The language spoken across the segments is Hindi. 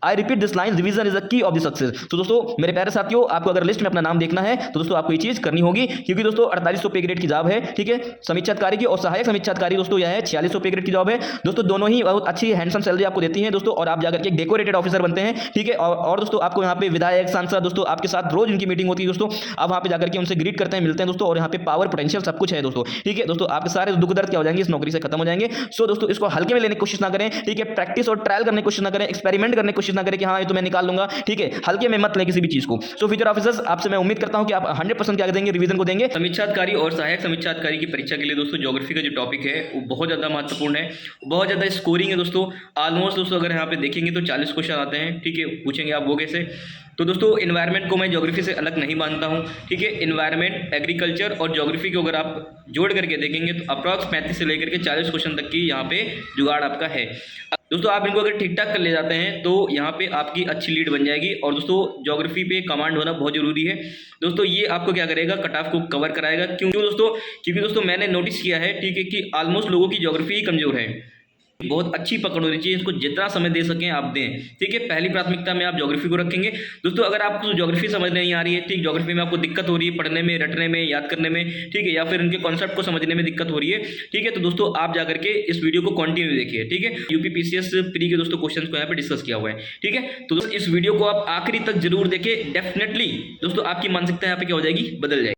I repeat this line, revision is the key of the success. तो दोस्तों मेरे प्यारे साथियों, आपको अगर लिस्ट में अपना नाम देखना है तो दोस्तों आपको ये चीज करनी होगी, क्योंकि दोस्तों 4800 पे ग्रेड की जॉब है, ठीक है, समीक्षा अधिकारी की, और सहायक समीक्षा अधिकारी दोस्तों यह है 4600 पे ग्रेड की जॉब है दोस्तों। दोनों ही बहुत अच्छी हैंडसम सैलरी आपको देती है दोस्तों, और आप जाकर के एक डेकोरेटेड ऑफिसर बनते हैं, ठीक है। और दोस्तों आपको यहाँ पे विधायक सांसद दोस्तों आपके साथ रोज इनकी मीटिंग होती है दोस्तों, आप वहाँ पे जाकर के उनसे ग्रीट करते हैं, मिलते हैं दोस्तों, और यहाँ पे पावर पोटेंशियल सब कुछ है दोस्तों, ठीक है दोस्तों। आपके सारे दुख दर्द क्या हो जाएंगे, इस नौकरी से खत्म हो जाएंगे। सो दोस्तों इसको हल्के में लेने की कोशिश ना करें, ठीक है, प्रैक्टिस और ट्रायल करने की कोशिश ना करें, एक्सपेरिमेंट करने की कोशिश ना करें कि हाँ ये तो मैं निकाल लूंगा, ठीक है, हल्के में मत लें किसी भी चीज को। सो फ्यूचर ऑफिसर्स, आपसे मैं उम्मीद करता हूं कि आप 100% क्या देंगे, रिवीजन को देंगे। समीक्षा अधिकारी और सहायक समीक्षा अधिकारी की परीक्षा के लिए दोस्तों ज्योग्राफी का जो टॉपिक है वो बहुत ज़्यादा महत्वपूर्ण है, बहुत ज़्यादा स्कोरिंग है दोस्तों। ऑलमोस्ट दोस्तों अगर यहाँ पे देखेंगे तो 40 क्वेश्चन आते हैं, ठीक है, पूछेंगे आप वो कैसे। तो दोस्तों इन्वायरमेंट को मैं ज्योग्राफी से अलग नहीं मानता हूँ, ठीक है। इन्वायरमेंट, एग्रीकल्चर और ज्योग्राफी को अगर आप जोड़ करके देखेंगे तो अप्रॉक्स 35 से लेकर के 40 क्वेश्चन तक की यहाँ पे जुगाड़ आपका है दोस्तों। आप इनको अगर ठीक ठाक कर ले जाते हैं तो यहाँ पे आपकी अच्छी लीड बन जाएगी। और दोस्तों ज्योग्राफी पे कमांड होना बहुत जरूरी है दोस्तों, ये आपको क्या करेगा, कट ऑफ को कवर कराएगा। क्यों दोस्तों, क्योंकि दोस्तों मैंने नोटिस किया है, ठीक है, कि ऑलमोस्ट लोगों की ज्योग्राफी ही कमजोर है। बहुत अच्छी पकड़ होनी चाहिए, इसको जितना समय दे सकें आप दें, ठीक है। पहली प्राथमिकता में आप ज्योग्राफी को रखेंगे दोस्तों। अगर आपको ज्योग्राफी समझ नहीं आ रही है, ठीक, ज्योग्राफी में आपको दिक्कत हो रही है पढ़ने में, रटने में, याद करने में, ठीक है, या फिर उनके कॉन्सेप्ट को समझने में दिक्कत हो रही है, ठीक है, तो दोस्तों आप जाकर के इस वीडियो को कंटिन्यू देखिए, ठीक है। यूपीपीसीएस प्री के दोस्तों क्वेश्चन को यहाँ पे डिस्कस किया हुआ है, ठीक है। तो दोस्तों इस वीडियो को आप आखिरी तक जरूर देखें, डेफिनेटली दोस्तों आपकी मानसिकता यहाँ पे क्या हो जाएगी, बदल जाएगी।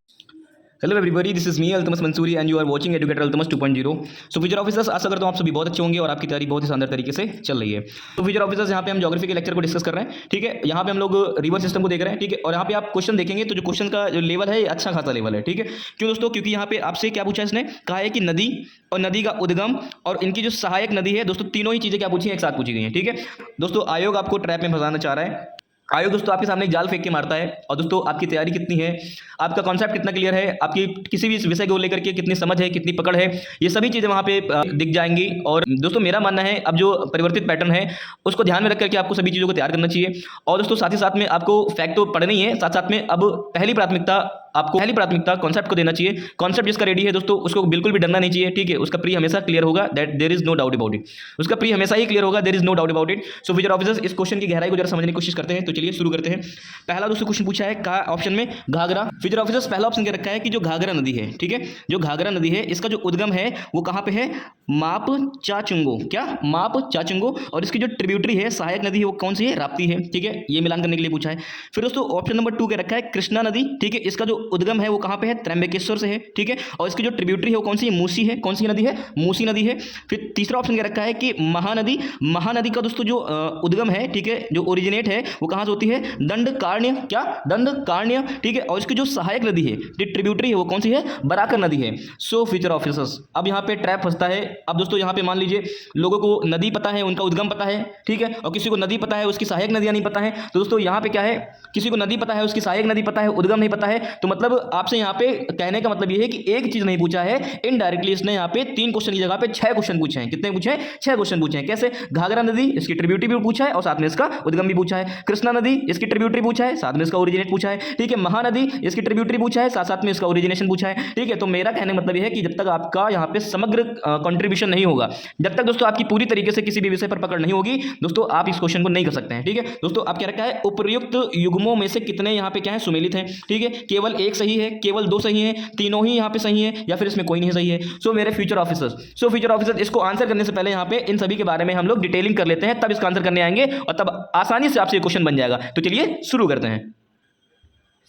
Hello everybody, this is me Altamas Mansuri and you are watching educator Altamas 2.0। So future officers, आशा करता हूं आप सभी बहुत अच्छे होंगे और आपकी तैयारी बहुत ही शानदार तरीके से चल रही है। तो फ्यूचर ऑफिसर्स, यहाँ पे हम ज्योग्राफी के लेक्चर को डिस्कस कर रहे हैं, ठीक है। यहाँ पे हम लोग रिवर सिस्टम को देख रहे हैं, ठीक है, और यहाँ पे आप क्वेश्चन देखेंगे तो जो क्वेश्चन का जो लेवल है अच्छा खासा लेवल है, ठीक है। क्यों दोस्तों, क्योंकि यहाँ पे आपसे क्या पूछा है, इसने कहा है कि नदी और नदी का उद्गम और इनकी जो सहायक नदी है दोस्तों, तीनों ही चीजें क्या पूछी है, एक साथ पूछी गई है, ठीक है दोस्तों। आयोग आपको ट्रैप में फंसाना चाह रहा है। आयोग दोस्तों आपके सामने एक जाल फेंक के मारता है, और दोस्तों आपकी तैयारी कितनी है, आपका कॉन्सेप्ट कितना क्लियर है, आपकी किसी भी विषय को लेकर के कितनी समझ है, कितनी पकड़ है, ये सभी चीज़ें वहाँ पे दिख जाएंगी। और दोस्तों मेरा मानना है, अब जो परिवर्तित पैटर्न है उसको ध्यान में रख करके आपको सभी चीज़ों को तैयार करना चाहिए। और दोस्तों साथ ही साथ में आपको फैक्ट तो पढ़ना ही है, साथ साथ में अब पहली प्राथमिकता कॉन्सेप्ट को देना चाहिए। कॉन्सेप्ट जिसका रेडी है दोस्तों उसको बिल्कुल भी डरना नहीं चाहिए, ठीक है, उसका प्री हमेशा क्लियर होगा, that there is no doubt about it, उसका प्री हमेशा ही क्लियर होगा, there is no doubt about it. So future officers, इस क्वेश्चन की गहराई को जरा समझने की कोशिश करते हैं, तो चलिए शुरू करते हैं। पहला दोस्तों क्वेश्चन पूछा है कहा ऑप्शन में घाघरा। फ्यूचर ऑफिसर्स पहला ऑप्शन क्या रखा है कि जो घाघरा नदी है, ठीक है, जो घाघरा नदी है इसका जो उद्गम है वो कहाँ पे है, माप चाचुंगो, क्या माप चाचुंगो, और इसकी जो ट्रिब्यूटरी है सहायक नदी है वो कौन सी है, राप्ती है, ठीक है, ये मिलान करने के लिए पूछा है। फिर दोस्तों ऑप्शन नंबर 2 क्या रखा है, कृष्णा नदी, ठीक है, इसका जो उद्गम है वो कहाँ पे है, त्र्यंबकेश्वर से है, ठीक है, और इसकी जो ट्रिब्यूटरी है वो कौन सी है, मूसी है, कौन सी नदी है, मूसी नदी है। फिर तीसरा ऑप्शन क्या रखा है कि महानदी, महानदी का दोस्तों जो उद्गम है, ठीक है, जो ओरिजिनेट है वो कहाँ से होती है, दंडकारण्य, क्या दंडकारण्य, ठीक है, और इसकी जो सहायक नदी है, ट्रिब्यूटरी है वो कौन सी है, बराकर नदी है। सो फ्यूचर ऑफिसर्स, अब यहाँ पे ट्रैप फंसता है। अब दोस्तों यहाँ पे मान लीजिए लोगों को नदी पता है, उनका उद्गम पता है, ठीक है, और किसी को नदी पता है उसकी सहायक नदियां नहीं पता है। तो दोस्तों यहाँ पे क्या है, किसी को नदी पता है उसकी सहायक नदी पता है, उद्गम नहीं पता है, तो मतलब आपसे यहाँ पे कहने का मतलब ये है कि एक चीज नहीं पूछा है, इनडायरेक्टली इसने यहाँ पे 3 क्वेश्चन की जगह पे 6 क्वेश्चन पूछे हैं। कितने पूछे हैं, 6 क्वेश्चन पूछे हैं। कैसे, घाघरा नदी इसकी ट्रिब्यूटरी भी पूछा है और साथ में इसका उद्गम भी पूछा है, कृष्णा नदी इसकी ट्रिब्यूटरी पूछा है, साथ में इसका ओरिजिनेट पूछा है, ठीक है, महानदी इसकी ट्रिब्यूटरी पूछा है, साथ साथ में इसका ओरिजिनेशन पूछा है, ठीक है। तो मेरा कहने का मतलब यह है कि जब तक आपका यहाँ पे समग्र कंट्रीब्यूशन नहीं होगा, जब तक दोस्तों आपकी पूरी तरीके से किसी भी विषय पर पकड़ नहीं होगी दोस्तों, आप इस क्वेश्चन को नहीं कर सकते हैं, ठीक है दोस्तों। आप क्या रखा है, उपर्युक्त युग्मों में से कितने यहाँ पे क्या है, सुमेलित हैं, ठीक है, केवल एक सही है, केवल 2 सही है, तीनों ही यहाँ पे सही है, या फिर इसमें कोई नहीं सही है। सो मेरे फ्यूचर ऑफिसर्स, इसको आंसर करने से पहले यहाँ पे इन सभी के बारे में हम लोग डिटेलिंग कर लेते हैं, तब इसका आंसर करने आएंगे और तब आसानी से आपसे क्वेश्चन बन जाएगा। तो चलिए शुरू करते हैं।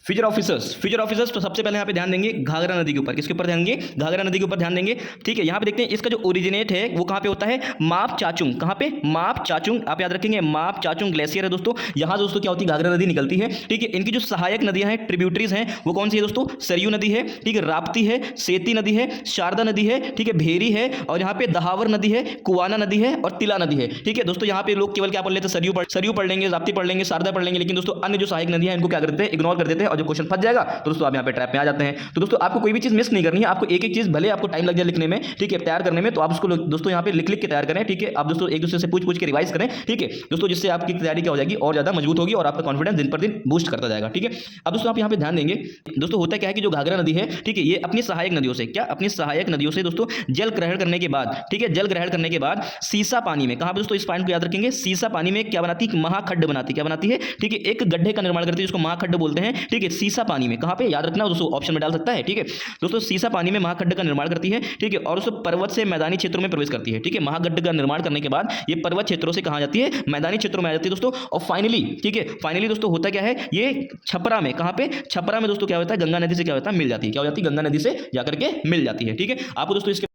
फ्यूचर ऑफिसर्स तो सबसे पहले यहाँ पे ध्यान देंगे घाघरा नदी के ऊपर, किसके ऊपर ध्यान देंगे, घाघरा नदी के ऊपर ध्यान देंगे, ठीक है। यहाँ पे देखते हैं इसका जो ओरिजिनेट है वो कहाँ पे होता है, माप चाचुंग, कहाँ पे, माप चाचुंग, आप याद रखेंगे माप चाचुंग ग्लेशियर है दोस्तों, यहाँ दोस्तों क्या होती है, घाघरा नदी निकलती है, ठीक है। इनकी जो सहायक नदियाँ हैं, ट्रिब्यूटरीज हैं, वो कौन सी है दोस्तों, सरयू नदी है, ठीक है, राप्ती है, सेती नदी है, शारदा नदी है, ठीक है, भेरी है, और यहाँ पे दहावर नदी है, कुआना नदी है और तिला नदी है, ठीक है दोस्तों। यहाँ पे लोग केवल क्या पढ़ लेते हैं, सरयू पढ़ लेंगे, राप्ती पढ़ लेंगे, शारदा पढ़ लेंगे, लेकिन दोस्तों अन्य जो सहायक नदियाँ इनको क्या करते हैं, इग्नोर कर देते हैं और जो क्वेश्चन फंस जाएगा तो दोस्तों आप यहाँ पे ट्रैप में आ जाते हैं। तो दोस्तों आपको कोई भी चीज़ मिस नहीं करनी है, आपको एक एक चीज़ भले आपको टाइम लग जाए लिखने में, ठीक है, तैयार करने में, तो आप उसको दोस्तों यहाँ पे लिख लिख के तैयार करें, ठीक है। आप दोस्तों एक दूसरे से पूछ के रिवाइज करें, ठीक है दोस्तों, जिससे आपकी तैयारी क्या हो जाएगी और ज़्यादा मजबूत होगी और आपका कॉन्फिडेंस दिन पर दिन बूस्ट करता जाएगा, ठीक है। अब दोस्तों आप यहाँ पे ध्यान देंगे, दोस्तों होता क्या है कि जो घाघरा नदी है, ठीक है, ये अपनी सहायक नदियों से, क्या अपनी सहायक नदियों से दोस्तों जल ग्रहण करने के बाद, ठीक है, जल ग्रहण करने के बाद सीसा पानी में, कहाँ पे दोस्तों इस पॉइंट को याद रखेंगे, सीसा पानी में क्या बनाती है, महाखड्ड बनाती है, क्या बनाती है, ठीक है, एक गड्ढे का निर्माण करती है जिसको महाखड्ड बोलते हैं, ठीक है। सीसा पानी में कहाँ पे याद रखना दोस्तों, ऑप्शन में डाल सकता है, ठीक है दोस्तों, सीसा पानी में महाखड्ड का निर्माण करती है, ठीक है, और उस पर्वत से मैदानी क्षेत्रों में प्रवेश करती है, ठीक है। महाखड्ड का निर्माण करने के बाद ये पर्वत क्षेत्रों से कहाँ जाती है, मैदानी क्षेत्रों में आ जाती है दोस्तों। और फाइनली, ठीक है, फाइनली दोस्तों होता क्या है, ये छपरा में, कहाँ पे, छपरा में दोस्तों क्या होता है, गंगा नदी से क्या होता है, मिल जाती है, क्या हो जाती है, गंगा नदी से जाकर के मिल जाती है, ठीक है। आपको दोस्तों इसके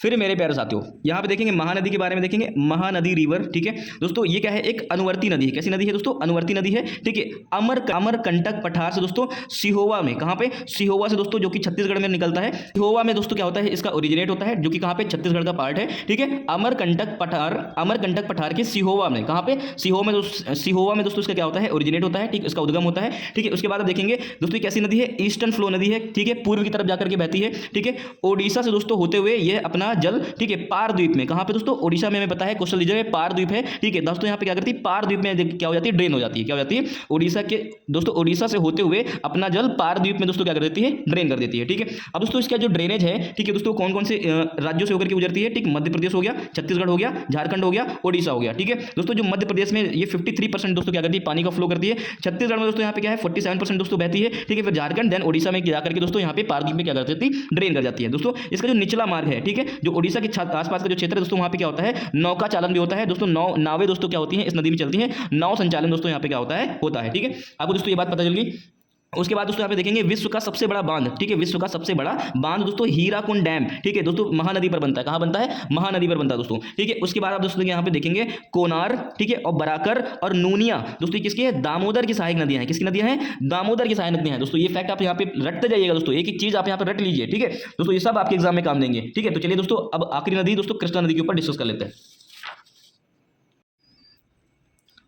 फिर मेरे प्यारे साथियों यहाँ पे देखेंगे महानदी के बारे में, देखेंगे महानदी रिवर, ठीक है दोस्तों। ये क्या है, एक अनुवर्ती नदी है, कैसी नदी है दोस्तों, अनुवर्ती नदी है, ठीक है। अमरकंटक पठार से दोस्तों सिहोवा में, कहाँ पे, सिहोवा से दोस्तों, जो कि छत्तीसगढ़ में निकलता है। सिहोवा में दोस्तों क्या होता है, इसका ओरिजिनेट होता है, जो कि कहाँ पे, छत्तीसगढ़ का पार्ट है, ठीक है। अमरकंटक पठार के सिहोवा में, कहाँ पे, सिहोवा में दोस्तों इसका क्या होता है, ओरिजिनेट होता है, ठीक, इसका उद्गम होता है, ठीक है। उसके बाद आप देखेंगे दोस्तों कैसी नदी है, ईस्टर्न फ्लो नदी है, ठीक है, पूर्व की तरफ जाकर के बहती है, ठीक है। ओडिशा से दोस्तों होते हुए ये अपना जल, ठीक है, पारद्वीप में, कहां पे दोस्तों, ओडिशा में, हमें पता है क्वेश्चन लीजिए, पारद्वीप है, ठीक है दोस्तों। यहां पे क्या करती है, पारद्वीप में क्या हो जाती है, ड्रेन हो जाती है, क्या हो जाती है, ओडिशा के दोस्तों, ओडिशा से होते हुए अपना जल पारद्वीप में दोस्तों क्या कर देती है, ड्रेन कर देती है, ठीक है। अब दोस्तों इसका जो ड्रेनेज है, ठीक है दोस्तों, कौन कौन से राज्यों से होकर के गुजरती है, ठीक, मध्य प्रदेश हो गया, छत्तीसगढ़ हो गया, झारखंड हो गया, ओडिशा हो गया, ठीक है दोस्तों। जो मध्य प्रदेश में ये 53% दोस्तों क्या करती है, पानी का फ्लो करती है। छत्तीसगढ़ में दोस्तों यहाँ पे क्या है, 47% दोस्तों बहती है, ठीक है। फिर झारखंड, देन ओडिशा में जाकर के दोस्तों यहाँ पे पारद्वीप में क्या कर देती है, ड्रेन कर जाती है दोस्तों। इसका जो निचला मार्ग है, ठीक है, जो ओडिशा के आसपास का जो क्षेत्र है दोस्तों, वहां पे क्या होता है, नौका चालन भी होता है दोस्तों, नावें दोस्तों क्या होती हैं, इस नदी में चलती हैं, नाव संचालन दोस्तों यहाँ पे क्या होता है, ठीक है। आपको दोस्तों ये बात पता चल गई। उसके बाद दोस्तों यहाँ पे देखेंगे विश्व का सबसे बड़ा बांध, ठीक है, विश्व का सबसे बड़ा बांध दोस्तों हीराकुंड डैम, ठीक है दोस्तों, महानदी पर बनता है, कहाँ बनता है, महानदी पर बनता है दोस्तों, ठीक है। उसके बाद आप दोस्तों यहाँ पे देखेंगे कोनार, ठीक है, और बराकर और नूनिया दोस्तों किसकी है, दामोदर की सहायक नदियां हैं, किसकी नदियां हैं, दामोदर की सहायक नदियां हैं दोस्तों। ये फैक्ट आप यहाँ पे रटते जाइएगा दोस्तों, एक एक चीज आप यहाँ पे रट लीजिए, ठीक है दोस्तों, ये सब आपके एग्जाम में काम देंगे, ठीक है। तो चलिए दोस्तों अब आखिरी नदी दोस्तों कृष्णा नदी के ऊपर डिस्कस कर लेते हैं।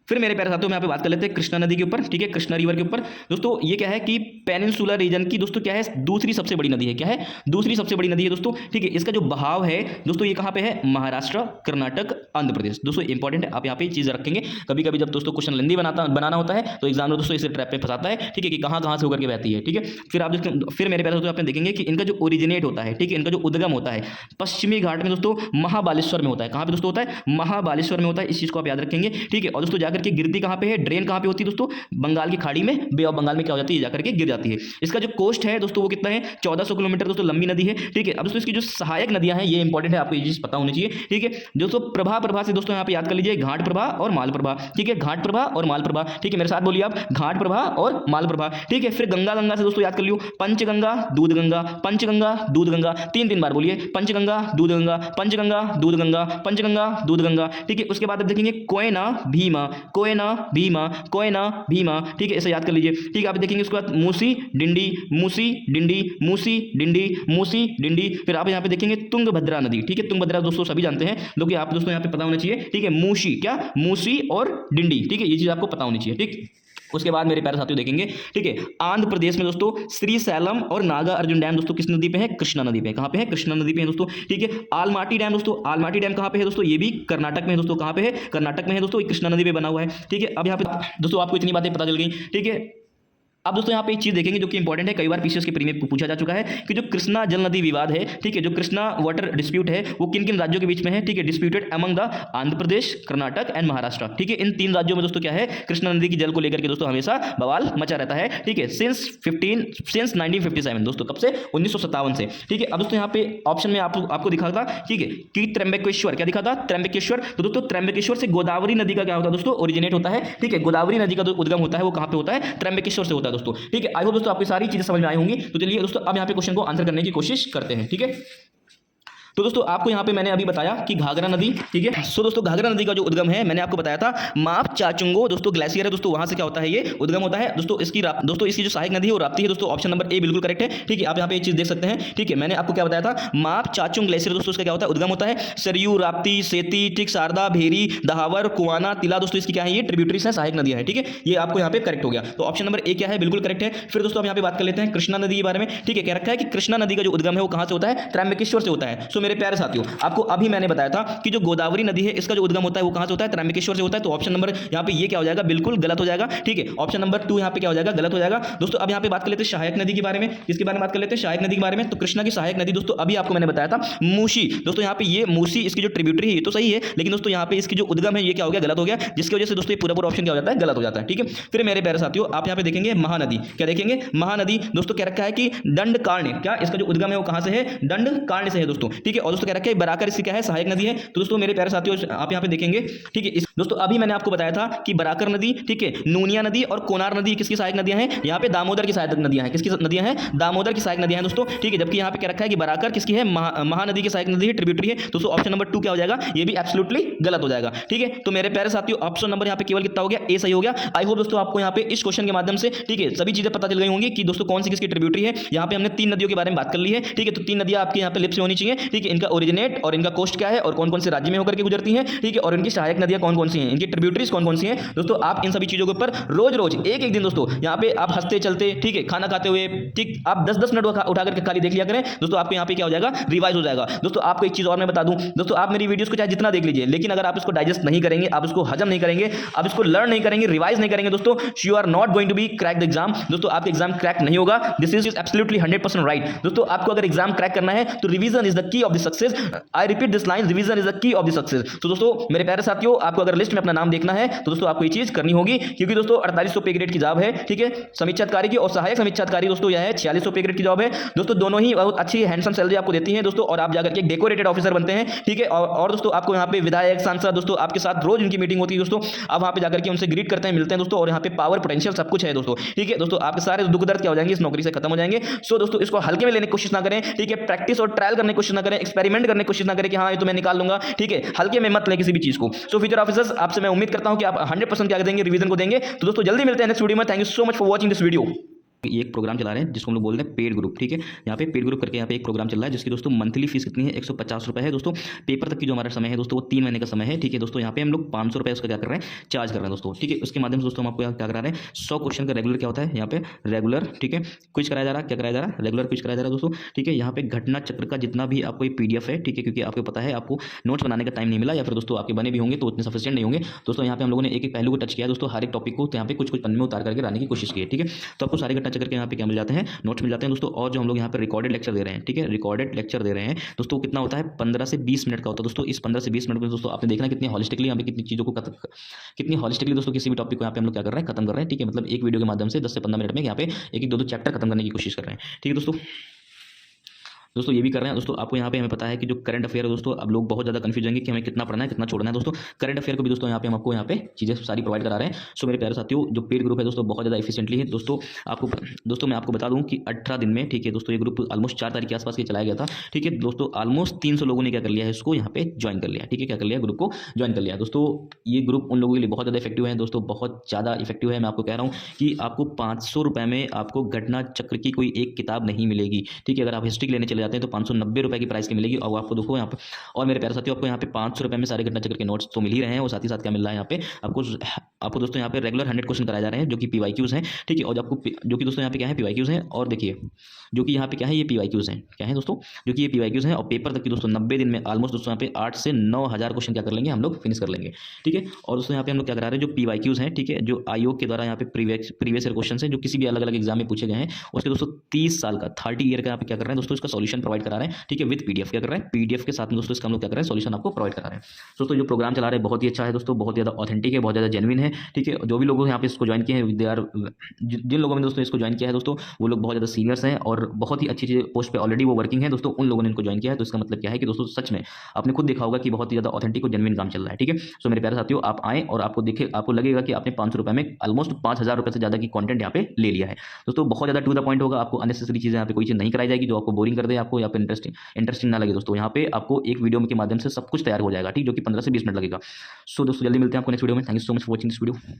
फिर मेरे प्यारे साथियों में यहाँ पे बात कर लेते हैं कृष्णा नदी के ऊपर, ठीक है, कृष्णा रिवर के ऊपर दोस्तों। ये क्या है कि पेनिनसुलर रीजन की दोस्तों क्या है, दूसरी सबसे बड़ी नदी है, क्या है, दूसरी सबसे बड़ी नदी है दोस्तों, ठीक है। इसका जो बहाव है दोस्तों, ये कहाँ पे है, महाराष्ट्र, कर्नाटक, आंध्र प्रदेश दोस्तों। इंपॉर्टेंट है, आप यहाँ पे चीज़ रखेंगे, कभी कभी जब दोस्तों क्वेश्चन लेंदी बनाना होता है तो एग्जाम में दोस्तों इसे ट्रैप में फंसाता है, ठीक है, कि कहाँ से होकर के बहती है, ठीक है। फिर आप फिर मेरे प्यारे दोस्तों आपने देखेंगे कि इनका जो ओरिजिनेट होता है, ठीक है, इनका जो उद्गम होता है पश्चिमी घाट में दोस्तों, महाबालेश्वर में होता है, कहाँ पे दोस्तों होता है, महाबालेश्वर में होता है, इस चीज़ को आप याद रखेंगे, ठीक है। और दोस्तों जाकर के गिरती कहाँ पे है, ड्रेन कहां पे होती है दोस्तों, बंगाल की खाड़ी में, बे ऑफ बंगाल में क्या हो जाती है, जाकर के गिर जाती है। इसका जो कोस्ट है दोस्तों वो कितना है, 1400 किलोमीटर दोस्तों लंबी नदी है, ठीक है। अब दोस्तों इसकी जो सहायक नदियां हैं, ये इंपॉर्टेंट है, आपको ये चीज पता होनी चाहिए, ठीक है। दोस्तों प्रभा से दोस्तों यहाँ पे याद कर लीजिए, घाट प्रभा और माल प्रभा, ठीक है, घाट प्रभा और माल प्रभा, ठीक है, मेरे साथ बोलिए आप, घाट प्रभा और माल प्रभा, ठीक है। फिर गंगा से दोस्तों याद कर लियो, पंचगंगा दूध गंगा, पंचगंगा दूध गंगा, तीन बार बोलिए, पंचगंगा दूध गंगा, पंचगंगा दूध गंगा, पंचगंगा दूध गंगा, ठीक है। उसके बाद आप देखेंगे कोयना भीमा, कोयना भीमा, कोयना भीमा, ठीक है, इसे याद कर लीजिए, ठीक है। आप देखेंगे उसके बाद मूसी डिंडी, मूसी डिंडी, मूसी डिंडी, मूसी डिंडी। फिर आप यहाँ पे देखेंगे तुंगभद्रा नदी, ठीक है, तुंगभद्रा दोस्तों सभी जानते हैं, जो कि आप दोस्तों यहाँ पे पता होना चाहिए, ठीक है, मूसी, क्या, मूसी और डिंडी, ठीक है, ये चीज आपको पता होनी चाहिए, ठीक। उसके बाद मेरे प्यारे साथियों देखेंगे, ठीक है, आंध्र प्रदेश में दोस्तों श्रीशैलम और नागा अर्जुन डैम दोस्तों किस नदी पे है, कृष्णा नदी पे, कहां पे है, कृष्णा नदी पे है दोस्तों, ठीक है। आलमाटी डैम दोस्तों, आलमाटी डैम कहां पे है दोस्तों, ये भी कर्नाटक में है दोस्तों, कहां पे है, कर्नाटक में है दोस्तों, कृष्णा नदी पे बना हुआ है, ठीक है। अब यहाँ पे दोस्तों आपको इतनी बातें पता चल गई, ठीक है। अब दोस्तों यहाँ पे एक चीज देखेंगे जो कि इंपॉर्टेंट है, कई बार पीसीएस के प्री में पूछा जा चुका है कि जो कृष्णा जल नदी विवाद है, ठीक है, जो कृष्णा वाटर डिस्प्यूट है वो किन किन राज्यों के बीच में है, ठीक है, disputed among the Andhra Pradesh, Karnataka and Maharashtra, ठीक है। इन तीन राज्यों में दोस्तों क्या है, कृष्णा नदी की जल को लेकर के दोस्तों हमेशा बवाल मचा रहता है, ठीक है, सिंस 1957 दोस्तों, कब से, 1957 से, ठीक है। अब दोस्तों यहाँ पे ऑप्शन में आपको दिखा था, ठीक है, कि त्र्यंबकेश्वर, क्या दिखा था, त्र्यंबकेश्वर। तो दोस्तों त्र्यंबकेश्वर से गोदावरी नदी का क्या होता है दोस्तों, ओरिजिनेट होता है, ठीक है, गोदावरी नदी का जो उद्गम होता है वो कहाँ पे होता है, त्र्यंबकेश्वर से होता है दोस्तों, ठीक है। आई होप दोस्तों आपकी सारी चीजें समझ में आई होंगी। तो चलिए दोस्तों अब यहाँ पे क्वेश्चन को आंसर करने की कोशिश करते हैं, ठीक है। तो दोस्तों आपको यहाँ पे मैंने अभी बताया कि घाघरा नदी, ठीक है। सो दोस्तों घाघरा नदी का जो उद्गम है मैंने आपको बताया था माप चाचुंगो दोस्तों ग्लेशियर है दोस्तों, वहां से क्या होता है ये उद्गम होता है दोस्तों। इसकी जो सहायक नदी है वो राप्ती है दोस्तों। ऑप्शन नंबर ए बिल्कुल करेक्ट है, ठीक है। आप यहाँ पे ये चीज देख सकते हैं, ठीक है। मैंने आपको क्या बताया था, माप चाचुंग ग्लेशियर दोस्तों, इसका क्या होता है उद्गम होता है। सरयू, राप्ती, सेती, ठीक, शारदा, भेरी, दहावर, कुआना, तिला दोस्तों इसकी क्या है, ये ट्रिब्यूटरीज है, सहायक नदियां है, ठीक है। ये आपको यहाँ पे करेक्ट हो गया। तो ऑप्शन नंबर ए क्या है, बिल्कुल करेक्ट है। फिर दोस्तों अब यहाँ पे बात कर लेते हैं कृष्णा नदी के बारे में, ठीक है। क्या रखा है कि कृष्णा नदी का जो उद्गम है वो कहां से होता है, त्रैंबकेश्वर से होता है। सो मेरे प्यारे साथियों आपको अभी मैंने बताया था कि जो गोदावरी नदी है इसका जो उद्गम होता है वो कहां से होता है, त्रैंबकेश्वर से होता है। तो ऑप्शन नंबर यहाँ पे ये क्या हो जाएगा, बिल्कुल गलत हो जाएगा, ठीक है। ऑप्शन नंबर 2 यहाँ पे क्या हो जाएगा, गलत हो जाएगा दोस्तों। अब यहाँ पे बात कर लेते हैं सहायक नदी के बारे में, इसके बारे में बात कर लेते हैं सहायक नदी के बारे में। तो कृष्णा की सहायक नदी दोस्तों अभी आपको मैंने बताया था मूसी दोस्तों। यहाँ पे ये मूसी इसकी जो ट्रिब्यूटरी है ये तो सही है, लेकिन दोस्तों यहाँ पे इसकी जो उद्गम है ये क्या हो गया, गलत हो गया, जिसकी वजह से दोस्तों ये पूरा ऑप्शन क्या हो जाता है, गलत हो जाता है, ठीक है। फिर मेरे प्यारे साथियों आप यहाँ पे देखेंगे महानदी, क्या देखेंगे, महानदी दोस्तों क्या रखा है कि दंडकारण्य, क्या इसका जो उद्गम है वो कहां से है, दंडकारण्य से है दोस्तों, ठीक है। और दोस्तों क्या रखा है बराकर, इसकी क्या है, सहायक नदी है। तो दोस्तों मेरे प्यारे साथियों आप यहाँ पे देखेंगे, ठीक है। दोस्तों अभी मैंने आपको बताया था कि बराकर नदी, ठीक है, नूनिया नदी और कोनार नदी किसकी सहायक नदियां हैं, यहाँ पे दामोदर की सहायक नदियां हैं। किसकी नदियां हैं, दामोदर की सहायक नदियां हैं दोस्तों, ठीक है। जबकि यहाँ पे क्या रखा है कि बराकर किसकी है, महानदी की सहायक नदी है, ट्रिब्यूटरी है। दोस्तों ऑप्शन नंबर 2 क्या हो जाएगा, ये भी एब्सोल्युटली गलत हो जाएगा, ठीक है। तो मेरे प्यारे साथियों ऑप्शन नंबर यहाँ पे केवल कितना हो गया, ए सही हो गया। आई होप दोस्तों आपको यहाँ पे इस क्वेश्चन के माध्यम से, ठीक है, सभी चीजें पता चल गई होंगी कि दोस्तों कौन सी किसकी ट्रिब्यूटरी है। यहाँ पे हमने 3 नदियों के बारे में बात कर ली है, ठीक है। तो 3 नदियां आपके यहाँ पे लिप्स में होनी चाहिए, ठीक है। इनका ओरिजिनेट और इनका कोस्ट क्या है और कौन कौन से राज्य में होकर के गुजरती हैं, ठीक है। और इनकी सहायक नदियां कौन कौन सी हैं, इनकी ट्रिब्यूटरीज कौन कौन सी हैं दोस्तों। आप इन सभी चीजों के ऊपर रोज रोज एक दिन दोस्तों यहाँ पे आप हंसते चलते, ठीक है, खाना खाते हुए, ठीक, आप 10-10 मिनट उठा करके खाली देख लिया करें दोस्तों, आपको यहाँ पे क्या हो जाएगा, रिवाइज हो जाएगा दोस्तों। आपको एक चीज और मैं बता दूं दोस्तों, आप मेरी वीडियोस को चाहे जितना देख लीजिए, लेकिन अगर आप इसको डाइजेस्ट नहीं करेंगे, आप इसको हजम नहीं करेंगे, आप इसको लर्न नहीं करेंगे, रिवाइज नहीं करेंगे दोस्तों, you are not going to be crack the exam दोस्तों। आपका एग्जाम क्रैक नहीं होगा। दिस इज एब्सोल्युटली 100% राइट दोस्तों। आपको अगर एग्जाम क्रैक करना है तो revision is the key of the success. I repeat this line, revision is the key of the success. तो दोस्तों मेरे प्यारे साथियों आपको अगर लिस्ट में अपना नाम देखना है तो दोस्तों आपको ये चीज करनी होगी, क्योंकि दोस्तों 4800 पे ग्रेड की जॉब है, ठीक है। समीक्षाधिकारी की और सहायक समीक्षाधिकारी दोस्तों यह है 4600 पे ग्रेड की जॉब है दोस्तों। दोनों ही बहुत अच्छी हैंडसम सैलरी आपको देती है दोस्तों, और आप जाकर के एक डेकोरेटेड ऑफिसर बनते हैं, ठीक है। और दोस्तों आपको यहाँ पे विधायक, सांसद दोस्तों आपके साथ रोज उनकी मीटिंग होती है दोस्तों। आप वहाँ पे जाकर के उनसे ग्रीट करते हैं, मिलते हैं दोस्तों, और यहाँ पे पावर, पोटेंशियल सब कुछ है दोस्तों, ठीक है। दोस्तों आपके सारे दुख दर्द क्या हो जाएंगे, इस नौकरी से खत्म हो जाएंगे। सो दोस्तों इसको हल्के में लेने की कोशिश ना करें, ठीक है। प्रैक्टिस और ट्रायल करने की कोशिश ना करें, एक्सपेरिमेंट करने की कोशिश ना करें कि हाँ ये तो मैं निकाल लूंगा, ठीक है। हल्के में मत लें किसी भी चीज को। सो फ्यूचर ऑफिसर्स आपसे मैं उम्मीद करता हूं कि आप 100% क्या देंगे, रिवीजन को देंगे। तो दोस्तों जल्दी मिलते हैं नेक्स्ट वीडियो में। Thank you so much for watching this video. ये एक प्रोग्राम चला रहे हैं जिसको हम लोग बोलते हैं पेड ग्रुप, ठीक है। यहाँ पे पेड ग्रुप करके यहाँ पे एक प्रोग्राम चल रहा है जिसकी दोस्तों मंथली फीस कितनी है, 150 रुपये है दोस्तों। पेपर तक की जो हमारा समय है दोस्तों वो 3 महीने का समय है, ठीक है दोस्तों। यहाँ पे हम लोग 500 रुपये उसका क्या कर रहे हैं, चार्ज कर रहे हैं दोस्तों, ठीक है। उसके माध्यम से दोस्तों हम आपको क्या करा रहे हैं, 100 क्वेश्चन का रेगुलर क्या होता है, यहाँ पे रेगुलर, ठीक है, क्विज कराया जा रहा है। क्या कराया जा रहा है, रेगुलर क्विज कराया जा रहा है दोस्तों, ठीक है। यहाँ पे घटना चक्र का जितना भी आपको PDF है, ठीक है, क्योंकि आपको पता है आपको नोट्स बनाने का टाइम नहीं मिला, या फिर दोस्तों आपके बने भी होंगे तो उतने सफिशिएंट नहीं होंगे दोस्तों। यहाँ पे हम लोगों ने एक पहलू को टच किया दोस्तों, हर एक टॉपिक को, तो यहाँ पे कुछ पन्ने में उतार करके लाने की कोशिश की है, ठीक है। तो आपको सारे घटना चक्र के यहाँ पे क्या मिल जाते हैं, नोट्स मिल जाते हैं दोस्तों। और जो हम लोग यहाँ पे रिकॉर्डेड लेक्चर दे रहे हैं, ठीक है, रिकॉर्डेड लेक्चर दे रहे हैं दोस्तों, कितना होता है, 15 से 20 मिनट का होता है दोस्तों। इस 15 से 20 मिनट में दोस्तों आपने देखना कितनी हॉलिस्टिकली यहाँ पे कितनी चीज़ों को कितनी हॉलिस्टिकली दोस्तों किसी भी टॉपिक को यहाँ पे हम लोग क्या कर रहे हैं, खत्म कर रहे हैं, ठीक है। मतलब एक वीडियो के माध्यम से 10 से 15 मिनट में यहाँ पे एक 2 चैप्टर खत्म करने की कोशिश कर रहे हैं, ठीक है दोस्तों ये भी कर रहे हैं दोस्तों। आपको यहाँ पे हमें पता है कि जो करंट अफेयर है दोस्तों, अब लोग बहुत ज़्यादा कंफ्यूज होंगे कि हमें कितना पढ़ना है, कितना छोड़ना है दोस्तों। करंट अफेयर को भी दोस्तों यहाँ पे हम आपको यहाँ पे चीज़ें सारी प्रोवाइड करा रहे हैं। सो मेरे प्यारे साथियों जो पेड ग्रुप है दोस्तों बहुत ज़्यादा एफिशिएंटली है दोस्तों। मैं आपको बता दूँ कि 18 दिन में, ठीक है दोस्तों, ये ग्रुप ऑलमोस्ट 4 तारीख के आसपास के चलाया गया था, ठीक है दोस्तों। ऑलमोस्ट 300 लोगों ने क्या कर लिया है, इसको यहाँ पे ज्वाइन कर लिया, ठीक है, क्या कर लिया, ग्रुप को ज्वाइन कर लिया दोस्तों। ये ग्रुप उन लोगों के लिए बहुत ज़्यादा इफेक्टिव है दोस्तों, बहुत ज़्यादा इफेक्टिव है। मैं आपको कह रहा हूँ कि आपको 500 रुपये में आपको घटना चक्र की कोई एक किताब नहीं मिलेगी, ठीक है। अगर आप हिस्ट्री लेने चले जाते हैं तो 590 रुपये की प्राइस की मिलेगी, और आपको देखो यहाँ पे। और मेरे प्यारे साथियों आपको यहाँ पे 500 रुपये में सारे घटना चक्र के नोट्स तो मिल ही रहे हैं, और साथ ही साथ क्या मिल रहा है यहाँ पे आपको दोस्तों यहाँ पे रेगुलर 100 क्वेश्चन कराए जा रहे हैं जो कि PYQs हैं, ठीक है। और आपको जो कि दोस्तों यहाँ पे क्या है, PYQs हैं। और देखिए जो कि यहाँ पे क्या है, ये PYQs हैं, क्या है दोस्तों, जो कि ये PYQs हैं। और पेपर तक की दोस्तों 90 दिन में ऑलमोस्ट दोस्तों यहाँ पे 8 से 9,000 क्वेश्चन क्या कर लेंगे, हम लोग फिनिश कर लेंगे, ठीक है। और दोस्तों यहाँ पे हम लोग क्या करा रहे हैं, जो PYQs हैं, ठीक है, जो आयोग के द्वारा यहाँ पे प्रीवियस ईयर क्वेश्चन है जो किसी भी अलग अलग एग्जाम में पूछे गए हैं, उसके दोस्तों 30 साल का 30 ईयर का यहाँ पे क्या कर रहे हैं दोस्तों, इसका सॉल्यूशन प्रोवाइड करा रहे हैं, ठीक है, विद PDF क्या कर रहे हैं, PDF के साथ में दोस्तों इसका हम लोग क्या कर रहे हैं, सॉल्यूशन आपको प्रोवाइड करा रहे हैं दोस्तों। जो प्रोग्राम चला रहे हैं बहुत ही अच्छा है दोस्तों, बहुत ज़्यादा ऑथेंटिक है, बहुत ज़्यादा जेन्युइन है, ठीक है। जो भी लोग यहाँ पे इसको ज्वाइन किए हैं, दे आर, जिन लोगों ने दोस्तों इसको ज्वाइन किया है दोस्तों, वो लोग बहुत ज़्यादा सीनियर्स हैं और बहुत ही अच्छी पोस्ट पे ऑलरेडी वो वर्किंग है दोस्तों। उन लोगों ने इनको ज्वाइन किया है, तो इसका मतलब क्या है कि दोस्तों सच में आपने खुद देखा होगा कि बहुत ही ज़्यादा ऑथेंटिक और जेन्युइन काम चल रहा है, ठीक है। सो मेरे प्यारे साथियों, आप आएँ और आपको देखे, आपको लगेगा कि आपने 500 रुपये में ऑलमोस्ट 5000 रुपये से ज़्यादा की कंटेंट यहाँ पे ले लिया है दोस्तों। बहुत ज़्यादा टू द पॉइंट होगा, आपको अननेसेसरी चीज़ें यहाँ पे कोई चीज़ नहीं कराई जाएगी जो आपको बोरिंग कर दे, आपको यहाँ पे इंटरेस्टिंग ना लगे दोस्तों। यहाँ पे आपको एक वीडियो के माध्यम से सब कुछ तैयार हो जाएगा, ठीक, जो कि 15 से 20 मिनट लगेगा। सो दोस्तों जल्दी मिलते हैं आपको नेक्स्ट वीडियो में। Thank you so much for watching this video.